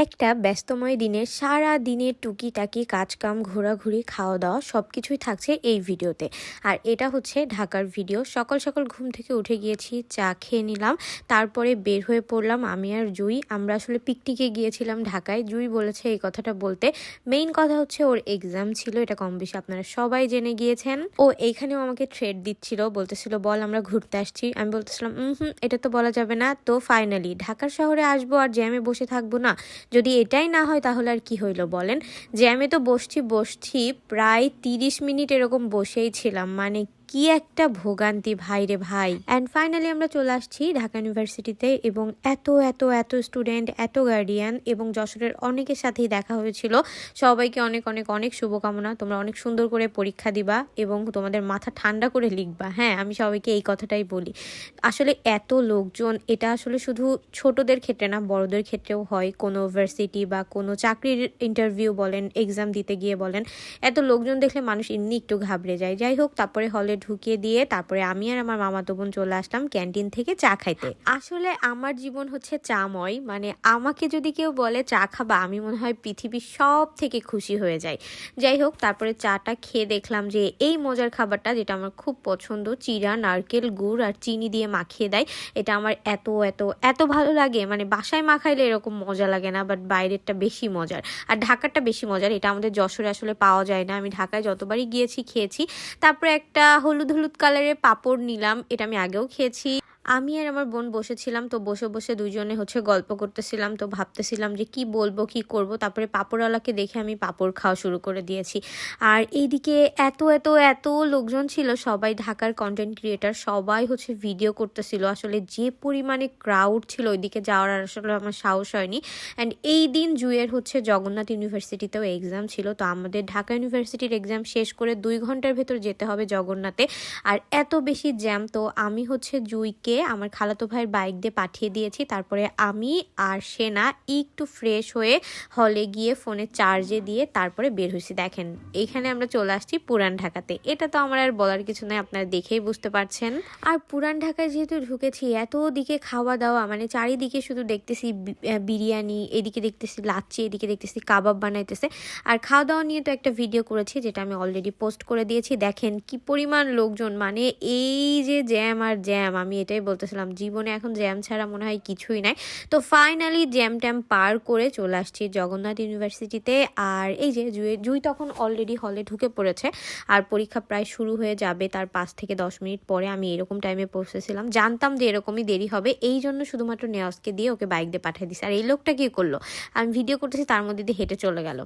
একটা ব্যস্তময় দিনে সারা দিনের টুকিটাকি কাজকাম ঘোরাঘুরি খাওয়া দাওয়া সব কিছুই থাকছে এই ভিডিওতে। আর এটা হচ্ছে ঢাকার ভিডিও। সকাল সকাল ঘুম থেকে উঠে গিয়েছি, চা খেয়ে নিলাম, তারপরে বের হয়ে পড়লাম আমি আর জুই। আমরা আসলে পিকনিকে গিয়েছিলাম ঢাকায়। জুই বলেছে এই কথাটা বলতে। মেইন কথা হচ্ছে ওর এক্সাম ছিল, এটা কম বেশি আপনারা সবাই জেনে গিয়েছেন। ও এইখানেও আমাকে থ্রেড দিচ্ছিল, বলতেছিল বল আমরা ঘুরতে আসছি। আমি বলতেছিলাম এটা তো বলা যাবে না। তো ফাইনালি ঢাকার শহরে আসবো আর জ্যামে বসে থাকবো না, যদি এটাই না হয় তাহলে আর কি হইলো বলেন। জ্যামে তো বসছি প্রায় 30 মিনিট এরকম বসেই ছিলাম, মানে কি একটা ভোগান্তি ভাই রে ভাই। অ্যান্ড ফাইনালি আমরা চলে আসছি ঢাকা ইউনিভার্সিটিতে, এবং এত এত এত স্টুডেন্ট, এত গার্ডিয়ান, এবং যশোরের অনেকের সাথেই দেখা হয়েছিল। সবাইকে অনেক অনেক অনেক শুভকামনা। তোমরা অনেক সুন্দর করে পরীক্ষা দিবা এবং তোমাদের মাথা ঠান্ডা করে লিখবা। হ্যাঁ, আমি সবাইকে এই কথাটাই বলি। আসলে এত লোকজন, এটা আসলে শুধু ছোটদের ক্ষেত্রে না, বড়দের ক্ষেত্রেও হয়। কোনো ভার্সিটি বা কোনো চাকরির ইন্টারভিউ বলেন, এক্সাম দিতে গিয়ে বলেন, এত লোকজন দেখলে মানুষ এমনি একটু ঘাবড়ে যায়। যাই হোক, তারপরে হলে ঢুকিয়ে দিয়ে তারপরে আমি আর আমার মামাতো বোন চলে আসলাম ক্যান্টিন থেকে চা খাইতে। আসলে আমার জীবন হচ্ছে চাময়, মানে আমাকে যদি কেউ বলে চা খাবা, আমি মনে হয় পৃথিবীর সব থেকে খুশি হয়ে যাই। যাই হোক, তারপরে চাটা খেয়ে দেখলাম যে এই মজার খাবারটা, যেটা আমার খুব পছন্দ, চিড়া, নারকেল, গুড় আর চিনি দিয়ে মাখিয়ে দেয়, এটা আমার এত এত এত ভালো লাগে। মানে বাসায় মাখাইলে এরকম মজা লাগে না, বাট বাইরেরটা বেশি মজার। আর ঢাকারটা বেশি মজার, এটা আমাদের যশোরে আসলে পাওয়া যায় না। আমি ঢাকায় যতবারই গিয়েছি খেয়েছি। তারপরে একটা হলুদ হলুদ কালারের পাঁপড় নিলাম, এটা আমি আগেও খেয়েছি। আমি আর আমার বোন বসেছিলাম, তো বসে বসে দুইজনে হচ্ছে গল্প করতেছিলাম। তো ভাবতেছিলাম যে কি বলবো কি করব। তারপরে পাঁপড়ওয়ালাকে দেখে আমি পাঁপড় খাওয়া শুরু করে দিয়েছি। আর এইদিকে এত এত এত লোকজন ছিল, সবাই ঢাকার কন্টেন্ট ক্রিয়েটার, সবাই হচ্ছে ভিডিও করতেছিল। আসলে যে পরিমাণে ক্রাউড ছিল ওইদিকে যাওয়ার আর আসলে আমার সাহস হয়নি। অ্যান্ড এই দিন জুয়ের হচ্ছে জগন্নাথ ইউনিভার্সিটিতেও এক্সাম ছিল। তো আমাদের ঢাকা ইউনিভার্সিটির এক্সাম শেষ করে 2 ঘন্টার ভেতর যেতে হবে জগন্নাথে। আর এত বেশি জ্যাম, তো আমি হচ্ছে জুইকে আমার খালাতো ভাইয়ের বাইক দিয়ে পাঠিয়ে দিয়েছি। তারপরে আমি আর সেনা একটু ফ্রেশ হয়ে হলে গিয়ে ফোনে চার্জে দিয়ে তারপরে বের হয়েছি। দেখেন, এইখানে আমরা চলে আসছি পুরান ঢাকাতে। এটা তো আমার আর বলার কিছু নয়, আপনারা দেখেই বুঝতে পারছেন। আর পুরান ঢাকায় যেহেতু ঢুকেছি, এত দিকে খাওয়া দাওয়া, মানে চারিদিকে শুধু দেখতেছি বিরিয়ানি, এদিকে দেখতেছি লাচ্ছি, এদিকে দেখতেছি কাবাব বানাইতেছে। আর খাওয়া দাওয়া নিয়ে তো একটা ভিডিও করেছি, যেটা আমি অলরেডি পোস্ট করে দিয়েছি। দেখেন কি পরিমাণ লোকজন, মানে এই যে জ্যাম আর জ্যাম, আমি এটাই বলতেছিলাম, জীবনে এখন জ্যাম ছাড়া মনে হয় কিছুই নাই। তো ফাইনালি জ্যাম ট্যাম পার করে চলে আসছি জগন্নাথ ইউনিভার্সিটিতে। আর এই যে জুই তখন অলরেডি হলে ঢুকে পড়েছে, আর পরীক্ষা প্রায় শুরু হয়ে যাবে তার 5 থেকে 10 মিনিট পরে। আমি এরকম টাইমে পৌঁছেছিলাম, জানতাম যে এরকমই দেরি হবে, এই জন্য শুধুমাত্র নেওয়াজকে দিয়ে ওকে বাইক দিয়ে পাঠিয়ে দিছে। আর এই লোকটা কি করলো, আমি ভিডিও করতেছি তার মধ্যে দিয়ে হেঁটে চলে গেল।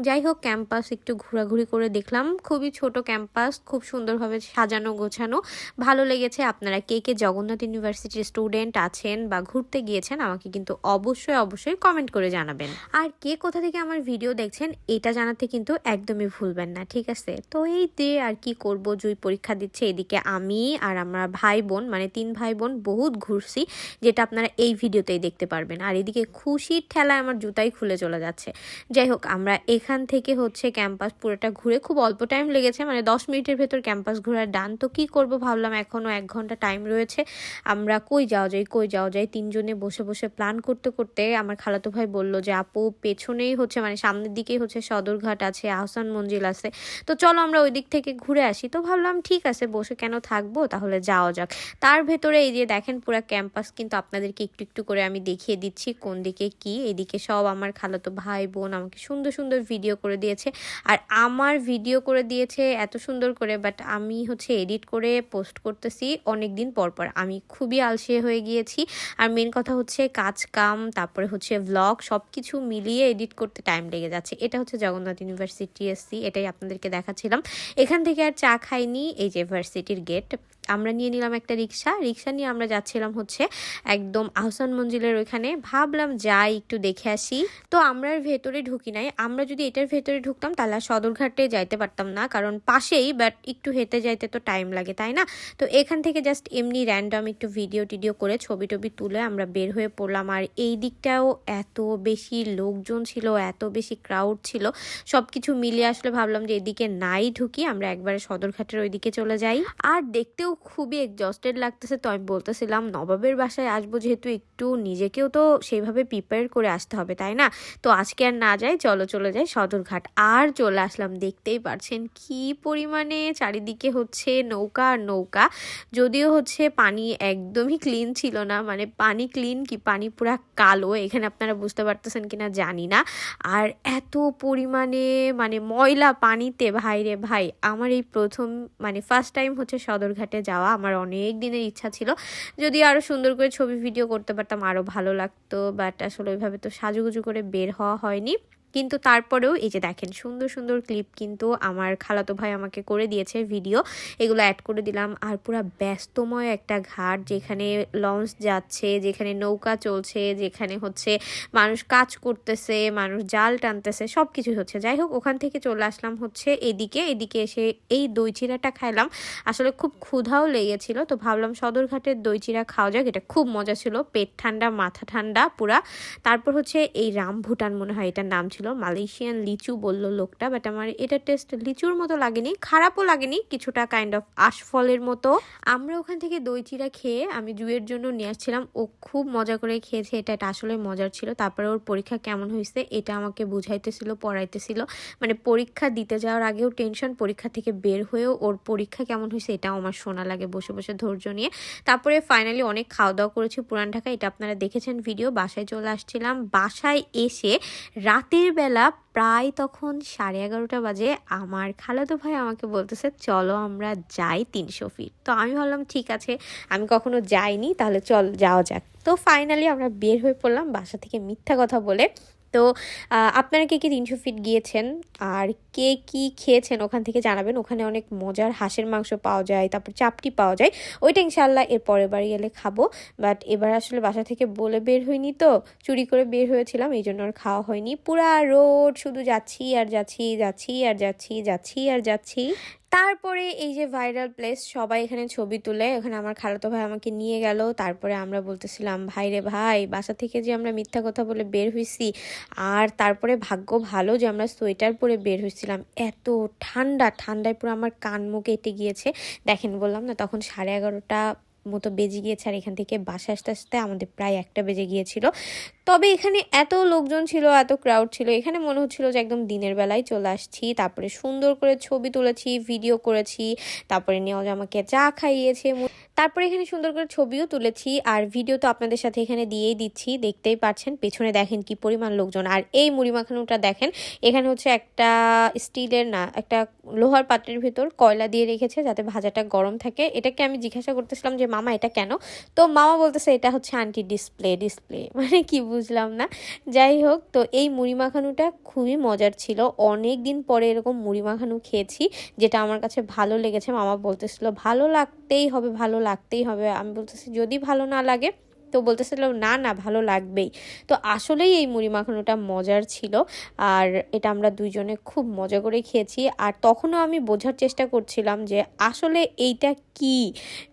যাই হোক, ক্যাম্পাস একটু ঘোরাঘুরি করে দেখলাম। খুবই ছোট ক্যাম্পাস, খুব সুন্দরভাবে সাজানো গোছানো, ভালো লেগেছে। আপনারা কে কে জগন্নাথ ইউনিভার্সিটির স্টুডেন্ট আছেন বা ঘুরতে গিয়েছেন, আমাকে কিন্তু অবশ্যই অবশ্যই কমেন্ট করে জানাবেন। আর কে কোথা থেকে আমার ভিডিও দেখছেন এটা জানাতে কিন্তু একদমই ভুলবেন না, ঠিক আছে? তো এই দিয়ে আর কি করব, জুই পরীক্ষা দিচ্ছে, এদিকে আমি আর আমরা ভাই বোন, মানে 3 ভাই বোন বহুত ঘুরছি, যেটা আপনারা এই ভিডিওতেই দেখতে পারবেন। আর এদিকে খুশির ঠেলায় আমার জুতাই খুলে চলে যাচ্ছে। যাই হোক, আমরা এখান থেকে হচ্ছে ক্যাম্পাস পুরোটা ঘুরে, খুব অল্প টাইম লেগেছে, মানে 10 মিনিটের ভেতর ক্যাম্পাস ঘোরার ডান। তো কি করব ভাবলাম, এখনো 1 ঘন্টা টাইম রয়েছে, আমরা কই যাওয়া যায় তিনজনে বসে বসে প্ল্যান করতে করতে আমার খালাতো ভাই বলল যে আপু পেছনেই হচ্ছে, মানে সামনের দিকেই হচ্ছে সদরঘাট আছে, আহসান মঞ্জিল আছে, তো চলো আমরা ওই দিক থেকে ঘুরে আসি। তো ভাবলাম ঠিক আছে, বসে কেন থাকবো, তাহলে যাওয়া যাক। তার ভেতরে এই যে দেখেন পুরো ক্যাম্পাস কিন্তু আপনাদেরকে একটু একটু করে আমি দেখিয়ে দিচ্ছি কোন দিকে কি। এদিকে সব আমার খালাতো ভাই বোন আমাকে সুন্দর সুন্দর ভিডিও করে দিয়েছে। আর আমার ভিডিও করে দিয়েছে এত সুন্দর করে, বাট আমি হচ্ছে এডিট করে পোস্ট করতেছি অনেক দিন পর পর। আমি খুবই আলসে হয়ে গিয়েছি। আর মেন কথা হচ্ছে কাজ কাম, তারপরে হচ্ছে ভ্লগ, সব কিছু মিলিয়ে এডিট করতে টাইম লেগে যাচ্ছে। এটা হচ্ছে জগন্নাথ ইউনিভার্সিটি এসছি, এটাই আপনাদেরকে দেখাচ্ছিলাম। এখান থেকে আর চা খাইনি, এই যে ভার্সিটির গেট। আমরা নিয়ে নিলাম একটা রিক্সা নিয়ে আমরা যাচ্ছিলাম হচ্ছে একদম আহসান মঞ্জিলের ওইখানে। ভাবলাম যাই একটু দেখে আসি। তো আমরা ভেতরে ঢুকি নাই, আমরা যদি এটার ভেতরে ঢুকতাম তাহলে সদরঘাটে যাইতে পারতাম না, কারণ পাশেই, বাট একটু হেঁটে যাইতে তো টাইম লাগে, তাই না? তো এখান থেকে জাস্ট এমনি র্যান্ডম একটু ভিডিও টিডিও করে ছবি টবি তুলে আমরা বের হয়ে পড়লাম। আর এই দিকটাও এত বেশি লোকজন ছিল, এত বেশি ক্রাউড ছিল, সব কিছু মিলিয়ে আসলে ভাবলাম যে এদিকে নাই ঢুকি, আমরা একবারে সদরঘাটের ওইদিকে চলে যাই। আর দেখতেও খুবই এক্সজস্টেড লাগতেছে। তো আমি বলতেছিলাম নবাবের বাসায় আসবো যেহেতু একটু নিজেকেও তো সেইভাবে প্রিপেয়ার করে আসতে হবে, তাই না? তো আজকে আর না যাই, চলো চলে যাই সদরঘাট। আর চলে আসলাম, দেখতেই পারছেন কি পরিমাণে চারিদিকে হচ্ছে নৌকা আর নৌকা। যদিও হচ্ছে পানি একদমই ক্লিন ছিল না, মানে পানি ক্লিন কি পানি পুরা কালো, এখানে আপনারা বুঝতে পারতেছেন কিনা জানি না। আর এত পরিমাণে মানে ময়লা পানিতে, ভাই রে ভাই, আমার এই প্রথম মানে ফার্স্ট টাইম হচ্ছে সদরঘাটে যাওয়া। আমার অনেক দিনের ইচ্ছা ছিল, যদি আরও সুন্দর করে ছবি ভিডিও করতে পারতাম আরও ভালো লাগতো, বাট আসলে ওইভাবে তো সাজুগুজু করে বের হওয়া হয়নি। কিন্তু তারপরেও এই যে দেখেন সুন্দর সুন্দর ক্লিপ কিন্তু আমার খালাতো ভাই আমাকে করে দিয়েছে ভিডিও, এগুলো অ্যাড করে দিলাম। আর পুরো ব্যস্তময় একটা ঘাট, যেখানে লঞ্চ যাচ্ছে, যেখানে নৌকা চলছে, যেখানে হচ্ছে মানুষ কাজ করতেছে, মানুষ জাল টানতেছে, সব কিছুই হচ্ছে। যাই হোক, ওখান থেকে চলে আসলাম হচ্ছে এদিকে এসে এই দই চিড়াটা খাইলাম। আসলে খুব ক্ষুধাও লেগেছিল, তো ভাবলাম সদরঘাটের দই চিড়া খাওয়া যাক, এটা খুব মজা ছিল, পেট ঠান্ডা মাথা ঠান্ডা পুরা। তারপর হচ্ছে এই রামভুটান মনে হয় এটার নাম ছিল, মালয়েশিয়ান লিচু বললো লোকটা, বাট আমার এটা টেস্ট লিচুর মতো লাগেনি, খারাপও লাগেনি, কিছুটা কাইন্ড অফ আশফলের মতো। আমরা ওখান থেকে দই চিড়া খেয়ে আমি জুয়ের জন্য নিয়ে আসছিলাম, ও খুব মজা করে খেয়েছে, এটা আসলে মজার ছিল। তারপরে ওর পরীক্ষা কেমন হয়েছে এটা আমাকে বুঝাইতেছিল, পড়াইতেছিল, মানে পরীক্ষা দিতে যাওয়ার আগেও টেনশন, পরীক্ষা থেকে বের হয়েও ওর পরীক্ষা কেমন হয়েছে এটাও আমার শোনা লাগে বসে বসে ধৈর্য নিয়ে। তারপরে ফাইনালি অনেক খাওয়া দাওয়া করেছি পুরান ঢাকা, এটা আপনারা দেখেছেন ভিডিও। বাসায় চলে আসছিলাম, বাসায় এসে রাতের বেলা প্রায় তখন 11:30 বাজে আমার খালাতো ভাই আমাকে বলতেছে চলো আমরা যাই 300 ফিট। তো আমি ভাবলাম ঠিক আছে, আমি কখনো যাইনি, তাহলে চল যাওয়া যাক। তো ফাইনালি আমরা বের হয়ে পড়লাম বাসা থেকে মিথ্যা কথা বলে। তো আপনারা কে কে 300 ফিট গিয়েছেন আর কে কি খেয়েছেন ওখান থেকে জানাবেন। ওখানে অনেক মজার হাঁসের মাংস পাওয়া যায়, তারপর চাপটি পাওয়া যায়, ওইটা ইনশাল্লাহ এর পরের বাড়ি গেলে খাবো। বাট এবার আসলে বাসা থেকে বলে বের হয়নি, তো চুরি করে বের হয়েছিলাম, এই জন্য আর খাওয়া হয়নি। পুরা রোড শুধু যাচ্ছি আর যাচ্ছি, যাচ্ছি আর যাচ্ছি, যাচ্ছি আর যাচ্ছি। তারপরে এই যে ভাইরাল প্লেস, সবাই এখানে ছবি তুলে, এখানে আমার খালাতো ভাই আমাকে নিয়ে গেল। তারপরে আমরা বলতেছিলাম ভাই রে ভাই, বাসা থেকে যে আমরা মিথ্যা কথা বলে বের হয়েছি, আর তারপরে ভাগ্য ভালো যে আমরা সোয়েটার পরে বের হয়েছিলাম, এত ঠান্ডায় পুরো আমার কান মুখ এঁটে গিয়েছে। দেখেন বললাম না, তখন 11:30 মতো বেজে গিয়েছে, আর এখান থেকে বাসা আসতে আসতে আমাদের প্রায় 1টা বেজে গিয়েছিল। তবে এখানে এত লোকজন ছিল, এত ক্রাউড ছিল, এখানে মনে হচ্ছিল যে একদম দিনের বেলায় চলে আসছি। তারপরে সুন্দর করে ছবি তুলেছি, ভিডিও করেছি, তারপরে নেওয়াজ আমাকে চা খাইয়েছে, তারপরে এখানে সুন্দর করে ছবিও তুলেছি, আর ভিডিও তো আপনাদের সাথে এখানে দিয়েই দিচ্ছি, দেখতেই পাচ্ছেন পেছনে দেখেন কি পরিমাণ লোকজন। আর এই মুড়ি মাখানোটা দেখেন, এখানে হচ্ছে একটা স্টিলের না একটা লোহার পাত্রের ভিতর কয়লা দিয়ে রেখেছে যাতে ভাজাটা গরম থাকে। এটাকে আমি জিজ্ঞাসা করতেছিলাম যে মামা এটা কেন, তো মামা বলতেছে এটা হচ্ছে আন্টি ডিসপ্লে মানে কি বুঝলাম না। যাই হোক, তো এই মুড়ি মাখানোটা খুবই মজার ছিল, অনেক দিন পরে এরকম মুড়ি মাখানো খেয়েছি, যেটা আমার কাছে ভালো লেগেছে। মামা বলতেছিল ভালো লাগতেই হবে, ভালো লাগতেই হবে। আমি বলতেছি যদি ভালো না লাগে, তো বলতেছিল না না ভালো লাগবেই। তো আসলেই এই মুড়ি মাখানোটা মজার ছিল, আর এটা আমরা দুইজনে খুব মজা করে খেয়েছি। আর তখনও আমি বোঝার চেষ্টা করছিলাম যে আসলে এইটা কি,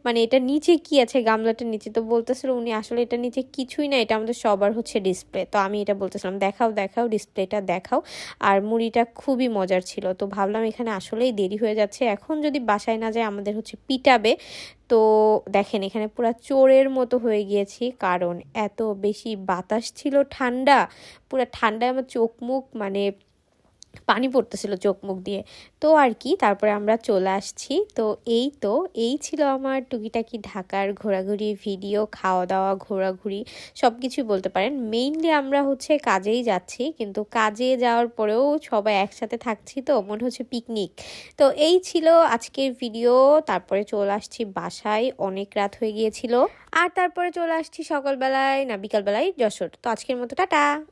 মানে এটা নিচে কি আছে গামলাটার নিচে। তো বলতেছিল উনি আসলে এটা নিচে কিছুই না, এটা আমাদের সবার হচ্ছে ডিসপ্লে। তো আমি এটা বলতেছিলাম দেখাও দেখাও ডিসপ্লেটা দেখাও। আর মুড়িটা খুবই মজার ছিল। তো ভাবলাম এখানে আসলেই দেরি হয়ে যাচ্ছে, এখন যদি বাসায় না যায় আমাদের হচ্ছে পিটাবে। তো দেখেন এখানে পুরো চোরের মতো হয়ে গিয়েছি, কারণ এত বেশি বাতাস ছিল, পুরো ঠান্ডায় আমার চোখ মুখ মানে পানি পড়তেছিল চোখ মুখ দিয়ে। তো আর কি, তারপরে আমরা চলে আসছি। তো এই ছিল আমার টুকিটাকি ঢাকার ঘোরাঘুরি ভিডিও, খাওয়া দাওয়া ঘোরাঘুরি সব কিছুই বলতে পারেন। মেইনলি আমরা হচ্ছে কাজেই যাচ্ছি, কিন্তু কাজে যাওয়ার পরেও সবাই একসাথে থাকছি, তো মনে হচ্ছে পিকনিক। তো এই ছিল আজকের ভিডিও। তারপরে চলে আসছি বাসায়, অনেক রাত হয়ে গিয়েছিল, আর তারপরে চলে আসছি সকালবেলায় না বিকালবেলায় যশোর। তো আজকের মতো টাটা।